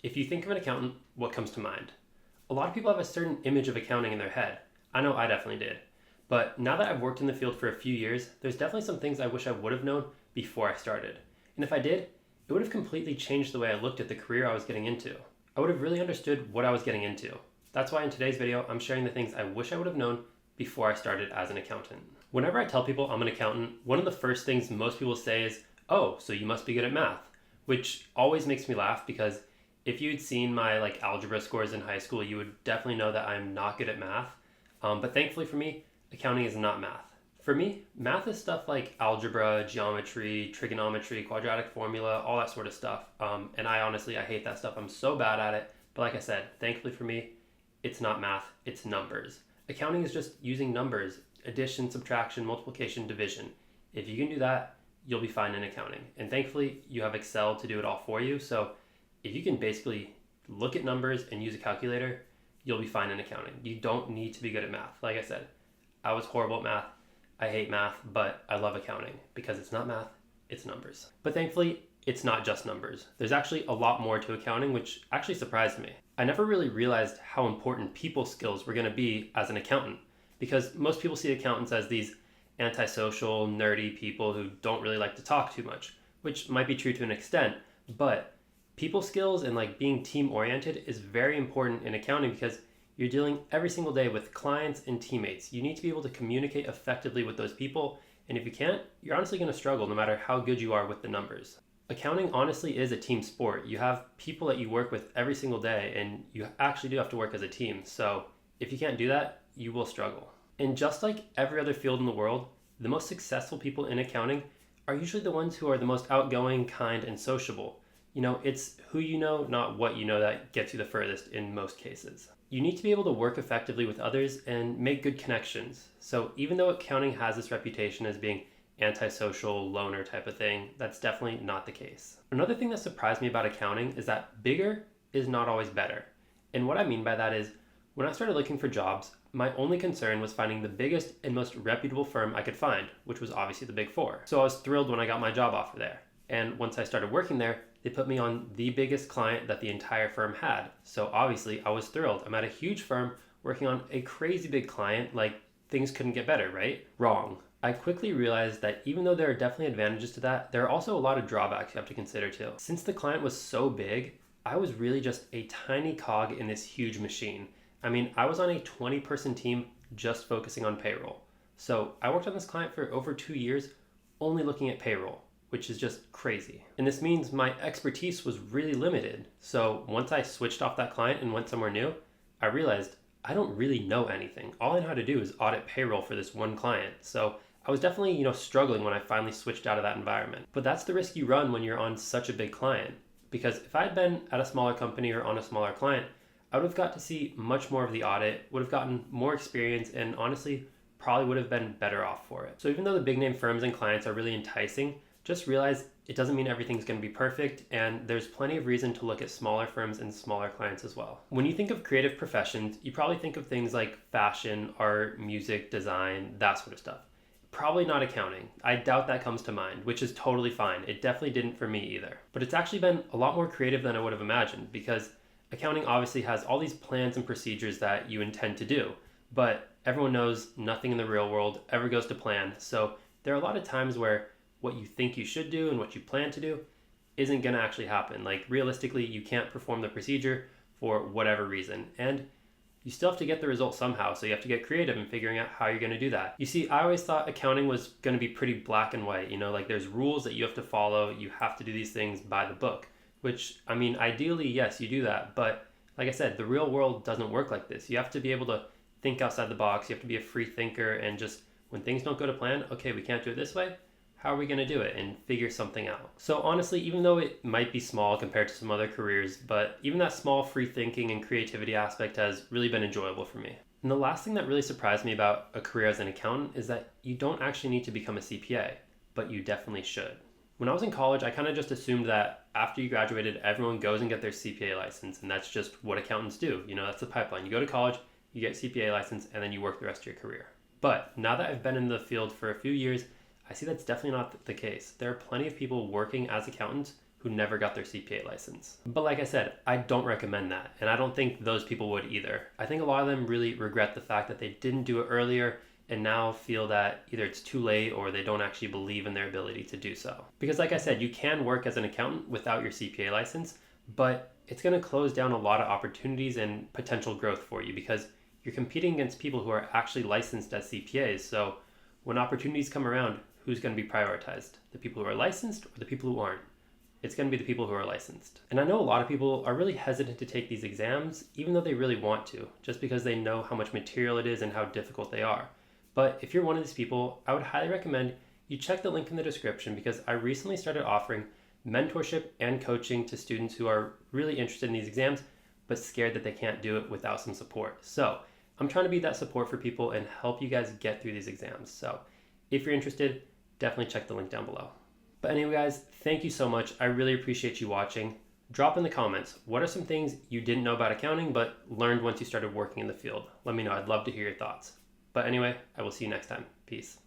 If you think of an accountant, what comes to mind? A lot of people have a certain image of accounting in their head. I know I definitely did. But now that I've worked in the field for a few years, there's definitely some things I wish I would have known before I started. And if I did, it would have completely changed the way I looked at the career I was getting into. I would have really understood what I was getting into. That's why in today's video, I'm sharing the things I wish I would have known before I started as an accountant. Whenever I tell people I'm an accountant, one of the first things most people say is, "Oh, so you must be good at math," which always makes me laugh because if you'd seen my algebra scores in high school, you would definitely know that I'm not good at math. But thankfully for me, accounting is not math. For me, math is stuff like algebra, geometry, trigonometry, quadratic formula, all that sort of stuff. And I hate that stuff. I'm so bad at it. But like I said, thankfully for me, it's not math, it's numbers. Accounting is just using numbers, addition, subtraction, multiplication, division. If you can do that, you'll be fine in accounting. And thankfully, you have Excel to do it all for you. So if you can basically look at numbers and use a calculator, you'll be fine in accounting. You don't need to be good at math. Like I said, I was horrible at math. I hate math, but I love accounting because it's not math, it's numbers. But thankfully, it's not just numbers. There's actually a lot more to accounting, which actually surprised me. I never really realized how important people skills were going to be as an accountant because most people see accountants as these antisocial, nerdy people who don't really like to talk too much, which might be true to an extent, but people skills and being team oriented is very important in accounting because you're dealing every single day with clients and teammates. You need to be able to communicate effectively with those people, and if you can't, you're honestly going to struggle no matter how good you are with the numbers. Accounting honestly is a team sport. You have people that you work with every single day, and you actually do have to work as a team. So if you can't do that, you will struggle. And just like every other field in the world, the most successful people in accounting are usually the ones who are the most outgoing, kind, and sociable. It's who you know, not what you know, that gets you the furthest in most cases. You need to be able to work effectively with others and make good connections. So even though accounting has this reputation as being antisocial, loner type of thing, that's definitely not the case. Another thing that surprised me about accounting is that bigger is not always better. And what I mean by that is, when I started looking for jobs, my only concern was finding the biggest and most reputable firm I could find, which was obviously the Big Four. So I was thrilled when I got my job offer there. And once I started working there, they put me on the biggest client that the entire firm had. So obviously I was thrilled. I'm at a huge firm working on a crazy big client, things couldn't get better, right? Wrong. I quickly realized that even though there are definitely advantages to that, there are also a lot of drawbacks you have to consider too. Since the client was so big, I was really just a tiny cog in this huge machine. I was on a 20-person team just focusing on payroll. So I worked on this client for over 2 years, only looking at payroll, which is just crazy. And this means my expertise was really limited. So once I switched off that client and went somewhere new, I realized I don't really know anything. All I know how to do is audit payroll for this one client. So I was definitely, struggling when I finally switched out of that environment. But that's the risk you run when you're on such a big client. Because if I had been at a smaller company or on a smaller client, I would have got to see much more of the audit, would have gotten more experience, and honestly, probably would have been better off for it. So even though the big name firms and clients are really enticing, just realize it doesn't mean everything's going to be perfect, and there's plenty of reason to look at smaller firms and smaller clients as well. When you think of creative professions, you probably think of things like fashion, art, music, design, that sort of stuff. Probably not accounting. I doubt that comes to mind, which is totally fine. It definitely didn't for me either. But it's actually been a lot more creative than I would have imagined because accounting obviously has all these plans and procedures that you intend to do, but everyone knows nothing in the real world ever goes to plan. So there are a lot of times where what you think you should do and what you plan to do isn't going to actually happen. Realistically, you can't perform the procedure for whatever reason. And you still have to get the result somehow. So you have to get creative in figuring out how you're going to do that. You see, I always thought accounting was going to be pretty black and white. There's rules that you have to follow. You have to do these things by the book, which, ideally, yes, you do that. But like I said, the real world doesn't work like this. You have to be able to think outside the box. You have to be a free thinker and just when things don't go to plan, okay, we can't do it this way. How are we going to do it and figure something out? So honestly, even though it might be small compared to some other careers, but even that small free thinking and creativity aspect has really been enjoyable for me. And the last thing that really surprised me about a career as an accountant is that you don't actually need to become a CPA, but you definitely should. When I was in college, I kind of just assumed that after you graduated, everyone goes and get their CPA license, and that's just what accountants do. That's the pipeline. You go to college, you get CPA license, and then you work the rest of your career. But now that I've been in the field for a few years, I see that's definitely not the case. There are plenty of people working as accountants who never got their CPA license. But like I said, I don't recommend that, and I don't think those people would either. I think a lot of them really regret the fact that they didn't do it earlier and now feel that either it's too late or they don't actually believe in their ability to do so. Because like I said, you can work as an accountant without your CPA license, but it's going to close down a lot of opportunities and potential growth for you because you're competing against people who are actually licensed as CPAs. So when opportunities come around, who's going to be prioritized? The people who are licensed or the people who aren't? It's going to be the people who are licensed. And I know a lot of people are really hesitant to take these exams, even though they really want to, just because they know how much material it is and how difficult they are. But if you're one of these people, I would highly recommend you check the link in the description because I recently started offering mentorship and coaching to students who are really interested in these exams, but scared that they can't do it without some support. So I'm trying to be that support for people and help you guys get through these exams. So if you're interested, definitely check the link down below. But anyway, guys, thank you so much. I really appreciate you watching. Drop in the comments, what are some things you didn't know about accounting but learned once you started working in the field? Let me know. I'd love to hear your thoughts. But anyway, I will see you next time. Peace.